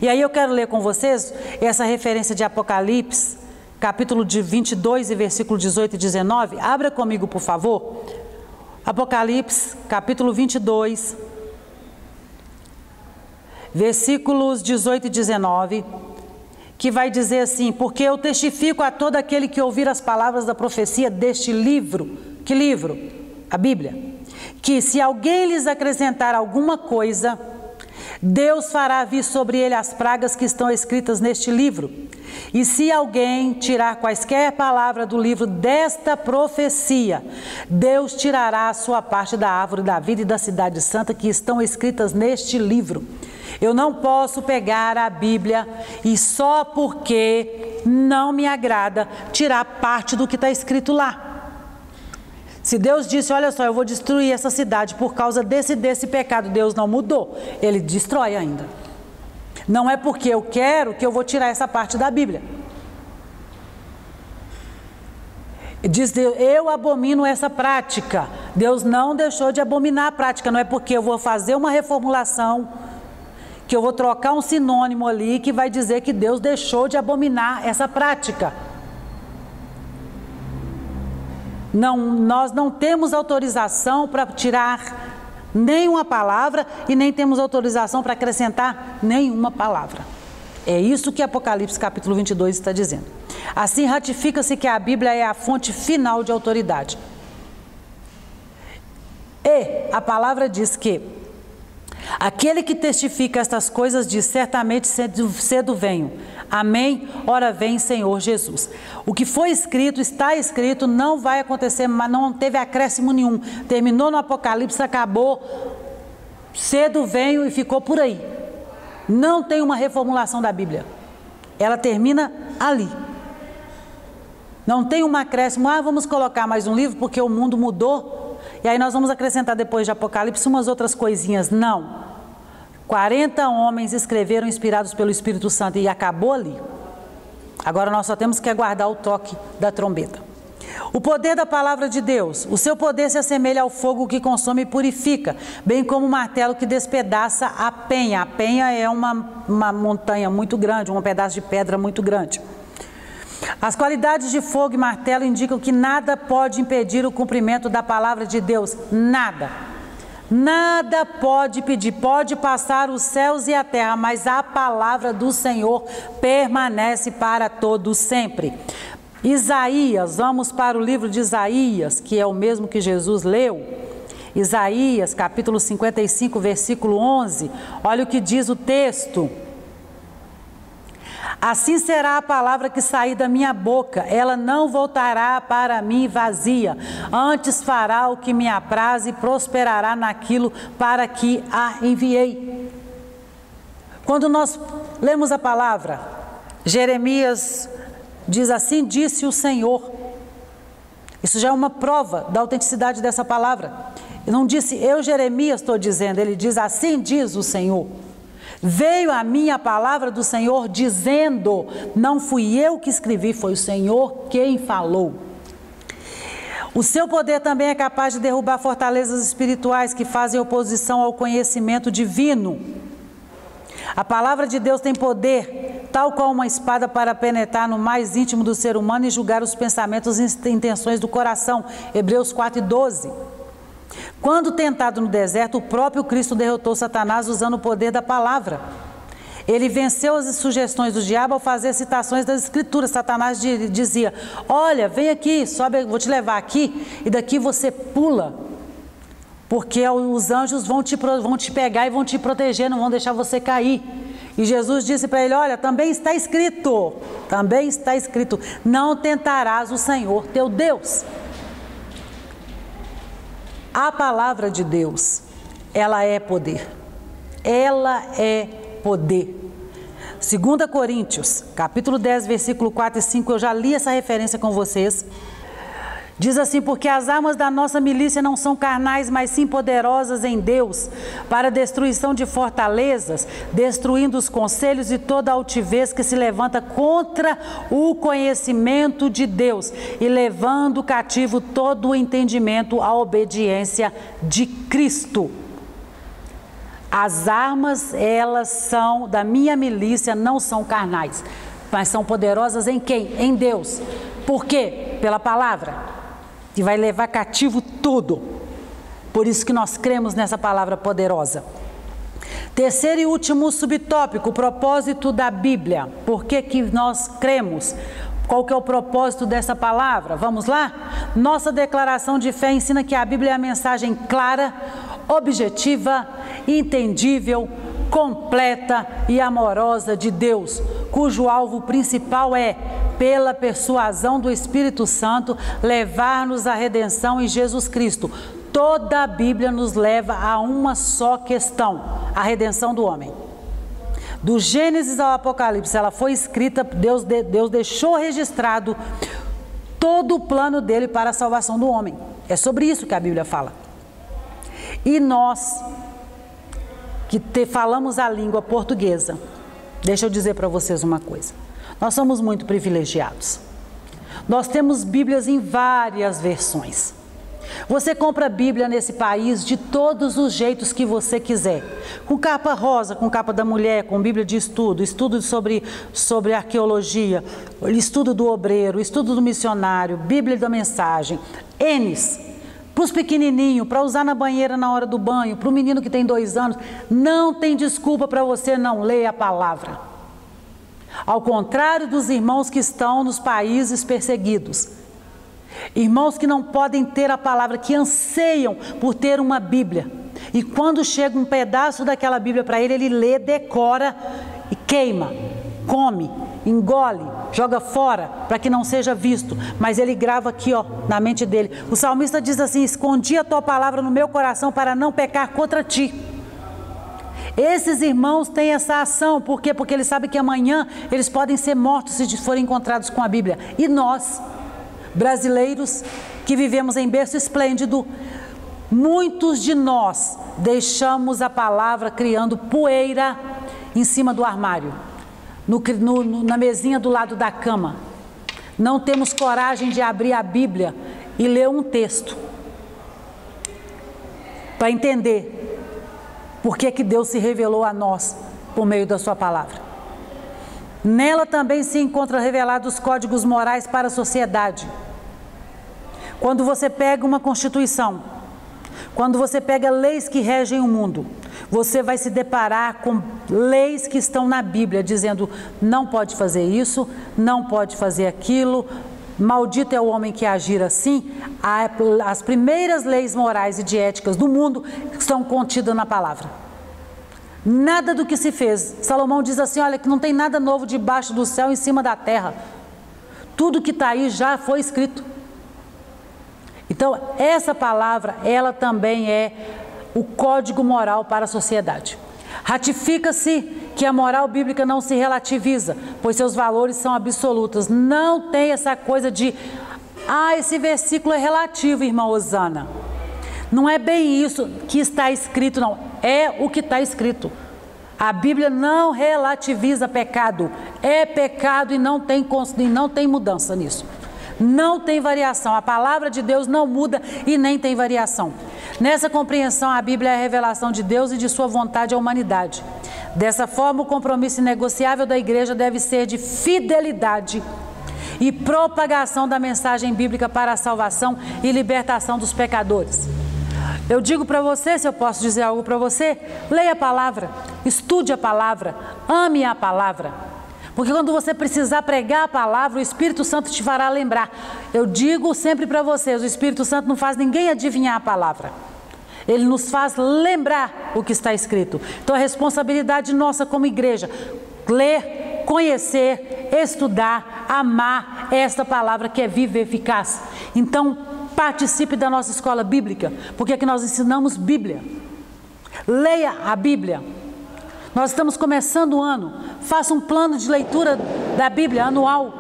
E aí eu quero ler com vocês essa referência de Apocalipse, capítulo 22 e versículo 18 e 19. Abra comigo, por favor. Apocalipse, capítulo 22, versículos 18 e 19, que vai dizer assim: porque eu testifico a todo aquele que ouvir as palavras da profecia deste livro. Que livro? A Bíblia. Que se alguém lhes acrescentar alguma coisa, Deus fará vir sobre ele as pragas que estão escritas neste livro. E se alguém tirar quaisquer palavras do livro desta profecia, Deus tirará a sua parte da árvore da vida e da cidade santa que estão escritas neste livro. Eu não posso pegar a Bíblia e só porque não me agrada tirar parte do que está escrito lá. Se Deus disse, olha só, eu vou destruir essa cidade por causa desse pecado, Deus não mudou, Ele destrói ainda. Não é porque eu quero que eu vou tirar essa parte da Bíblia. Diz Deus, eu abomino essa prática. Deus não deixou de abominar a prática, não é porque eu vou fazer uma reformulação, que eu vou trocar um sinônimo ali, que vai dizer que Deus deixou de abominar essa prática. Não, nós não temos autorização para tirar nenhuma palavra e nem temos autorização para acrescentar nenhuma palavra. É isso que Apocalipse capítulo 22 está dizendo. Assim ratifica-se que a Bíblia é a fonte final de autoridade. E a palavra diz que aquele que testifica estas coisas diz, certamente cedo venho. Amém? Ora vem, Senhor Jesus. O que foi escrito, está escrito, não vai acontecer, mas não teve acréscimo nenhum. Terminou no Apocalipse, acabou, cedo venho e ficou por aí. Não tem uma reformulação da Bíblia. Ela termina ali. Não tem um acréscimo, vamos colocar mais um livro porque o mundo mudou. E aí nós vamos acrescentar depois de Apocalipse umas outras coisinhas. Não. 40 homens escreveram inspirados pelo Espírito Santo e acabou ali. Agora nós só temos que aguardar o toque da trombeta. O poder da palavra de Deus. O seu poder se assemelha ao fogo que consome e purifica, bem como o martelo que despedaça a penha. A penha é uma montanha muito grande, um pedaço de pedra muito grande. As qualidades de fogo e martelo indicam que nada pode impedir o cumprimento da palavra de Deus. Nada. Nada pode impedir. Pode passar os céus e a terra, mas a palavra do Senhor permanece para todo sempre. Isaías, vamos para o livro de Isaías, que é o mesmo que Jesus leu. Isaías, capítulo 55, versículo 11. Olha o que diz o texto. Assim será a palavra que sair da minha boca, ela não voltará para mim vazia, antes fará o que me apraz e prosperará naquilo para que a enviei. Quando nós lemos a palavra, Jeremias diz assim, disse o Senhor. Isso já é uma prova da autenticidade dessa palavra. Ele não disse, eu Jeremias estou dizendo, ele diz, assim diz o Senhor. Veio a mim a palavra do Senhor dizendo, não fui eu que escrevi, foi o Senhor quem falou. O seu poder também é capaz de derrubar fortalezas espirituais que fazem oposição ao conhecimento divino. A palavra de Deus tem poder, tal qual uma espada, para penetrar no mais íntimo do ser humano e julgar os pensamentos e intenções do coração. Hebreus 4:12. Quando tentado no deserto, o próprio Cristo derrotou Satanás usando o poder da palavra. Ele venceu as sugestões do diabo ao fazer citações das Escrituras. Satanás dizia, olha, vem aqui, sobe, vou te levar aqui, e daqui você pula, porque os anjos vão te pegar e vão te proteger, não vão deixar você cair. E Jesus disse para ele, olha, também está escrito, não tentarás o Senhor teu Deus. A palavra de Deus, ela é poder. Ela é poder. 2 Coríntios, capítulo 10, versículo 4 e 5, eu já li essa referência com vocês. Diz assim, porque as armas da nossa milícia não são carnais, mas sim poderosas em Deus, para a destruição de fortalezas, destruindo os conselhos e toda altivez que se levanta contra o conhecimento de Deus, e levando cativo todo o entendimento à obediência de Cristo. As armas, elas são da minha milícia, não são carnais, mas são poderosas em quem? Em Deus. Por quê? Pela palavra. Que vai levar cativo tudo. Por isso que nós cremos nessa palavra poderosa. Terceiro e último subtópico, o propósito da Bíblia. Por que que nós cremos? Qual que é o propósito dessa palavra? Vamos lá? Nossa declaração de fé ensina que a Bíblia é a mensagem clara, objetiva, entendível, completa e amorosa de Deus, cujo alvo principal é, pela persuasão do Espírito Santo, levar-nos à redenção em Jesus Cristo. Toda a Bíblia nos leva a uma só questão, a redenção do homem. Do Gênesis ao Apocalipse, ela foi escrita, Deus deixou registrado todo o plano dele para a salvação do homem. É sobre isso que a Bíblia fala. E nós, que falamos a língua portuguesa, deixa eu dizer para vocês uma coisa. Nós somos muito privilegiados. Nós temos Bíblias em várias versões. Você compra a Bíblia nesse país de todos os jeitos que você quiser. Com capa rosa, com capa da mulher, com Bíblia de estudo, estudo sobre arqueologia, estudo do obreiro, estudo do missionário, Bíblia da mensagem, N's. Para os pequenininhos, para usar na banheira na hora do banho, para o menino que tem 2 anos, não tem desculpa para você não ler a palavra. Ao contrário dos irmãos que estão nos países perseguidos. Irmãos que não podem ter a palavra, que anseiam por ter uma Bíblia. E quando chega um pedaço daquela Bíblia para ele, ele lê, decora e queima, come, engole, joga fora para que não seja visto. Mas ele grava aqui, ó, na mente dele. O salmista diz assim: escondi a tua palavra no meu coração para não pecar contra ti. Esses irmãos têm essa ação, por quê? Porque eles sabem que amanhã eles podem ser mortos se forem encontrados com a Bíblia. E nós, brasileiros que vivemos em berço esplêndido, muitos de nós deixamos a palavra criando poeira em cima do armário, na mesinha do lado da cama. Não temos coragem de abrir a Bíblia e ler um texto para entender por que que Deus se revelou a nós por meio da sua palavra. Nela também se encontram revelados os códigos morais para a sociedade. Quando você pega uma Constituição, quando você pega leis que regem o mundo, você vai se deparar com leis que estão na Bíblia, dizendo: não pode fazer isso, não pode fazer aquilo, maldito é o homem que agir assim. As primeiras leis morais e de éticas do mundo estão contidas na palavra. Nada do que se fez. Salomão diz assim: olha, que não tem nada novo debaixo do céu, em cima da terra. Tudo que está aí já foi escrito. Então, essa palavra, ela também é o código moral para a sociedade. Ratifica-se que a moral bíblica não se relativiza, pois seus valores são absolutos. Não tem essa coisa de: esse versículo é relativo, irmã Osana. Não é bem isso que está escrito, não. É o que está escrito. A Bíblia não relativiza pecado. É pecado e não tem mudança nisso. Não tem variação. A palavra de Deus não muda e nem tem variação. Nessa compreensão, a Bíblia é a revelação de Deus e de sua vontade à humanidade. Dessa forma, o compromisso inegociável da igreja deve ser de fidelidade e propagação da mensagem bíblica para a salvação e libertação dos pecadores. Eu digo para você, se eu posso dizer algo para você, leia a palavra, estude a palavra, ame a palavra. Porque quando você precisar pregar a palavra, o Espírito Santo te fará lembrar. Eu digo sempre para vocês, o Espírito Santo não faz ninguém adivinhar a palavra. Ele nos faz lembrar o que está escrito. Então a responsabilidade nossa como igreja, ler, conhecer, estudar, amar esta palavra que é viva e eficaz. Então participe da nossa escola bíblica, porque aqui nós ensinamos Bíblia. Leia a Bíblia. Nós estamos começando o ano. Faça um plano de leitura da Bíblia anual.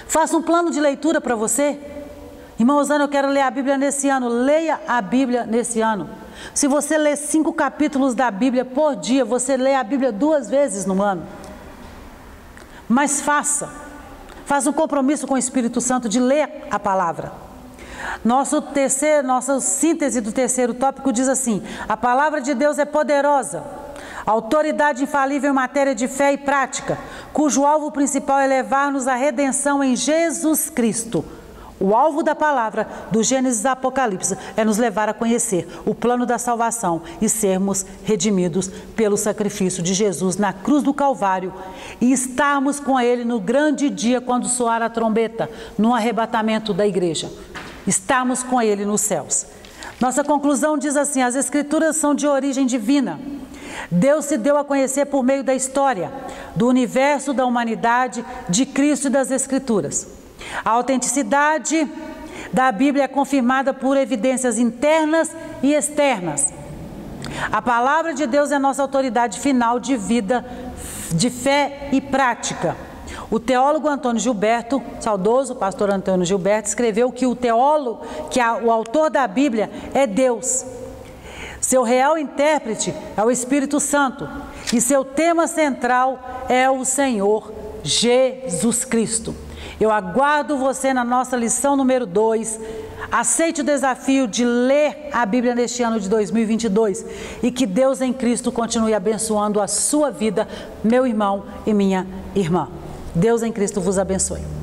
Faça um plano de leitura para você. Irmã Osana, eu quero ler a Bíblia nesse ano. Leia a Bíblia nesse ano. Se você ler 5 capítulos da Bíblia por dia, você lê a Bíblia 2 vezes no ano. Mas faça um compromisso com o Espírito Santo de ler a palavra. Nossa síntese do terceiro tópico diz assim: a palavra de Deus é poderosa, autoridade infalível em matéria de fé e prática, cujo alvo principal é levar-nos à redenção em Jesus Cristo, O alvo da palavra, do Gênesis ao Apocalipse, é nos levar a conhecer o plano da salvação e sermos redimidos pelo sacrifício de Jesus na cruz do Calvário e estarmos com Ele no grande dia quando soar a trombeta, no arrebatamento da igreja. Estarmos com Ele nos céus. Nossa conclusão diz assim: as Escrituras são de origem divina. Deus se deu a conhecer por meio da história, do universo, da humanidade, de Cristo e das Escrituras. A autenticidade da Bíblia é confirmada por evidências internas e externas. A palavra de Deus é nossa autoridade final de vida, de fé e prática. O teólogo Antônio Gilberto, saudoso pastor Antônio Gilberto, escreveu que o autor da Bíblia é Deus. Seu real intérprete é o Espírito Santo e seu tema central é o Senhor Jesus Cristo. Eu aguardo você na nossa lição número 2. Aceite o desafio de ler a Bíblia neste ano de 2022 e que Deus em Cristo continue abençoando a sua vida, meu irmão e minha irmã. Deus em Cristo vos abençoe.